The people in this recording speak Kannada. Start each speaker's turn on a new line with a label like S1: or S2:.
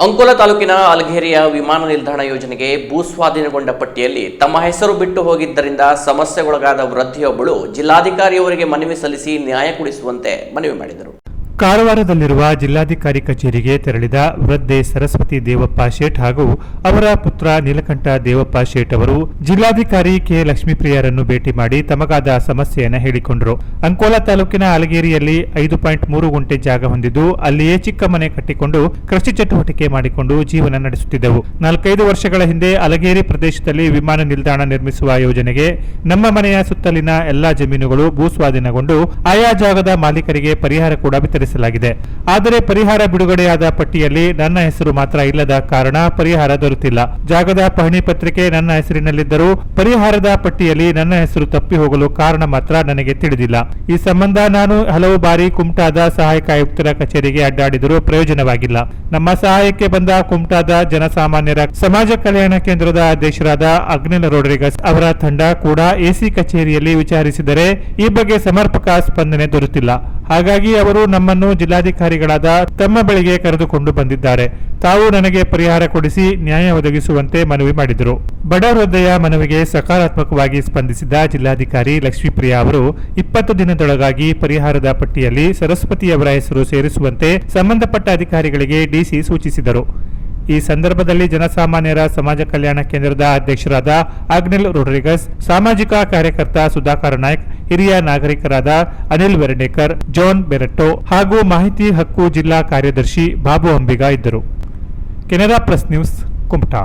S1: ಅಂಕೋಲಾ ತಾಲೂಕಿನ ಅಲಗೇರಿಯ ವಿಮಾನ ನಿಲ್ದಾಣ ಯೋಜನೆಗೆ ಭೂಸ್ವಾಧೀನಗೊಂಡ ಪಟ್ಟಿಯಲ್ಲಿ ತಮ್ಮ ಹೆಸರು ಬಿಟ್ಟು ಹೋಗಿದ್ದರಿಂದ ಸಮಸ್ಯೆಗೊಳಗಾದ ವೃದ್ಧೆಯೊಬ್ಬಳು ಜಿಲ್ಲಾಧಿಕಾರಿಯವರಿಗೆ ಮನವಿ ಸಲ್ಲಿಸಿ ನ್ಯಾಯ ಕೊಡಿಸುವಂತೆ ಮನವಿ ಮಾಡಿದರು.
S2: ಕಾರವಾರದಲ್ಲಿರುವ ಜಿಲ್ಲಾಧಿಕಾರಿ ಕಚೇರಿಗೆ ತೆರಳಿದ ವೃದ್ಧೆ ಸರಸ್ವತಿ ದೇವಪ್ಪ ಶೇಟ್ ಹಾಗೂ ಅವರ ಪುತ್ರ ನೀಲಕಂಠ ದೇವಪ್ಪ ಶೇಟ್ ಅವರು ಜಿಲ್ಲಾಧಿಕಾರಿ ಕೆ ಲಕ್ಷ್ಮೀಪ್ರಿಯರನ್ನು ಭೇಟಿ ಮಾಡಿ ತಮಗಾದ ಸಮಸ್ಯೆಯನ್ನು ಹೇಳಿಕೊಂಡರು. ಅಂಕೋಲಾ ತಾಲೂಕಿನ ಅಲಗೇರಿಯಲ್ಲಿ 5.3 ಗುಂಟೆ ಜಾಗ ಹೊಂದಿದ್ದು ಅಲ್ಲಿಯೇ ಚಿಕ್ಕ ಮನೆ ಕಟ್ಟಿಕೊಂಡು ಕೃಷಿ ಚಟುವಟಿಕೆ ಮಾಡಿಕೊಂಡು ಜೀವನ ನಡೆಸುತ್ತಿದ್ದೆವು. 4-5 ವರ್ಷಗಳ ಹಿಂದೆ ಅಲಗೇರಿ ಪ್ರದೇಶದಲ್ಲಿ ವಿಮಾನ ನಿಲ್ದಾಣ ನಿರ್ಮಿಸುವ ಯೋಜನೆಗೆ ನಮ್ಮ ಮನೆಯ ಸುತ್ತಲಿನ ಎಲ್ಲಾ ಜಮೀನುಗಳು ಭೂಸ್ವಾಧೀನಗೊಂಡು ಆಯಾ ಜಾಗದ ಮಾಲೀಕರಿಗೆ ಪರಿಹಾರ ಕೂಡ ವಿತರಿಸಲಾಗಿದೆ. ಆದರೆ ಪರಿಹಾರ ಬಿಡುಗಡೆಯಾದ ಪಟ್ಟಿಯಲ್ಲಿ ನನ್ನ ಹೆಸರು ಮಾತ್ರ ಇಲ್ಲದ ಕಾರಣ ಪರಿಹಾರ ದೊರೆತಿಲ್ಲ. ಜಾಗದ ಪಹಣಿ ಪತ್ರಿಕೆ ನನ್ನ ಹೆಸರಿನಲ್ಲಿದ್ದರೂ ಪರಿಹಾರದ ಪಟ್ಟಿಯಲ್ಲಿ ನನ್ನ ಹೆಸರು ತಪ್ಪಿ ಹೋಗಲು ಕಾರಣ ಮಾತ್ರ ನನಗೆ ತಿಳಿದಿಲ್ಲ. ಈ ಸಂಬಂಧ ನಾನು ಹಲವು ಬಾರಿ ಕುಮಟಾದ ಸಹಾಯಕ ಆಯುಕ್ತರ ಕಚೇರಿಗೆ ಅಡ್ಡಾಡಿದರೂ ಪ್ರಯೋಜನವಾಗಿಲ್ಲ. ನಮ್ಮ ಸಹಾಯಕ್ಕೆ ಬಂದ ಕುಮಟಾದ ಜನಸಾಮಾನ್ಯರ ಸಮಾಜ ಕಲ್ಯಾಣ ಕೇಂದ್ರದ ಅಧ್ಯಕ್ಷರಾದ ಅಗ್ನಿಲ್ ರೋಡ್ರಿಗಸ್ ಅವರ ತಂಡ ಕೂಡ ಎಸಿ ಕಚೇರಿಯಲ್ಲಿ ವಿಚಾರಿಸಿದರೆ ಈ ಬಗ್ಗೆ ಸಮರ್ಪಕ ಸ್ಪಂದನೆ ದೊರೆತಿಲ್ಲ. ಹಾಗಾಗಿ ಅವರು ನಮ್ಮನ್ನು ಜಿಲ್ಲಾಧಿಕಾರಿಗಳಾದ ತಮ್ಮ ಬಳಿಗೆ ಕರೆದುಕೊಂಡು ಬಂದಿದ್ದಾರೆ. ತಾವು ನನಗೆ ಪರಿಹಾರ ಕೊಡಿಸಿ ನ್ಯಾಯ ಒದಗಿಸುವಂತೆ ಮನವಿ ಮಾಡಿದರು. ಬಡ ವೃದ್ಧೆಯ ಮನವಿಗೆ ಸಕಾರಾತ್ಮಕವಾಗಿ ಸ್ಪಂದಿಸಿದ ಜಿಲ್ಲಾಧಿಕಾರಿ ಲಕ್ಷ್ಮೀಪ್ರಿಯಾ ಅವರು 20 ದಿನದೊಳಗಾಗಿ ಪರಿಹಾರದ ಪಟ್ಟಿಯಲ್ಲಿ ಸರಸ್ವತಿಯವರ ಹೆಸರು ಸೇರಿಸುವಂತೆ ಸಂಬಂಧಪಟ್ಟ ಅಧಿಕಾರಿಗಳಿಗೆ ಡಿಸಿ ಸೂಚಿಸಿದರು. ಈ ಸಂದರ್ಭದಲ್ಲಿ ಜನಸಾಮಾನ್ಯರ ಸಮಾಜ ಕಲ್ಯಾಣ ಕೇಂದ್ರದ ಅಧ್ಯಕ್ಷರಾದ ಅಗ್ನಿಲ್ ರೋಡ್ರಿಗಸ್, ಸಾಮಾಜಿಕ ಕಾರ್ಯಕರ್ತ ಸುಧಾಕರ್ ನಾಯ್ಕ್, ಹಿರಿಯ ನಾಗರಿಕರಾದ ಅನಿಲ್ ವೆರಡೇಕರ್, ಜಾನ್ ಬೆರೆಟ್ಟೋ ಹಾಗೂ ಮಾಹಿತಿ ಹಕ್ಕು ಜಿಲ್ಲಾ ಕಾರ್ಯದರ್ಶಿ ಬಾಬು ಅಂಬಿಗ ಇದ್ದರು. Canara plus news, Kumta.